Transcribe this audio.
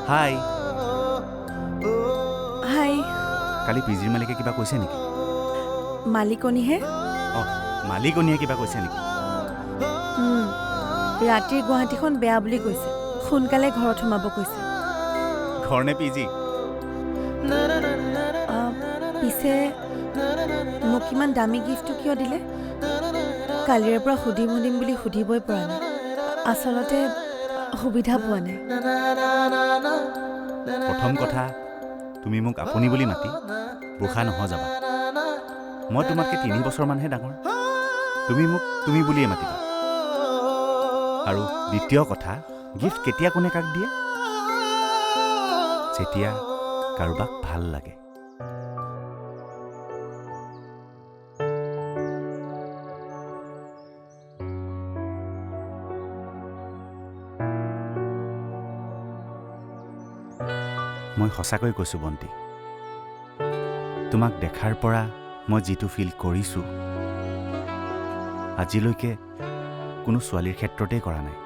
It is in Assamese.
হাই। হাই। কালি পিজিৰ মালিকে কিবা কৈছে নেকি? মালিকনীহে। অঁ, মালিকনীয়ে কিবা কৈছে নেকি? ৰাতিৰ গুৱাহাটীখন বেয়া বুলি কৈছে, সোনকালে ঘৰত সোমাব কৈছে। ঘৰ নে পিজি? পিছে মোক ইমান দামী গিফ্টটো কিয় দিলে? কালিৰে পৰা সুধিম বুলি সুধিবই পৰা নাই। আচলতে সুবিধা পোৱা নাই। প্ৰথম কথা, তুমি মোক আপুনি বুলি মাতি বুঢ়া নহযাবা। মই তোমাতকৈ 3 বছৰমানহে ডাঙৰ। তুমি মোক তুমি বুলিয়ে মাতিবা। আৰু দ্বিতীয় কথা, গিফ্ট কেতিয়া কোনে কাক দিয়ে? যেতিয়া কাৰোবাক ভাল লাগে। মই সঁচাকৈ কৈছোঁ বন্তি, তোমাক দেখাৰ পৰা মই যিটো ফিল কৰিছোঁ আজিলৈকে কোনো ছোৱালীৰ ক্ষেত্ৰতেই কৰা নাই।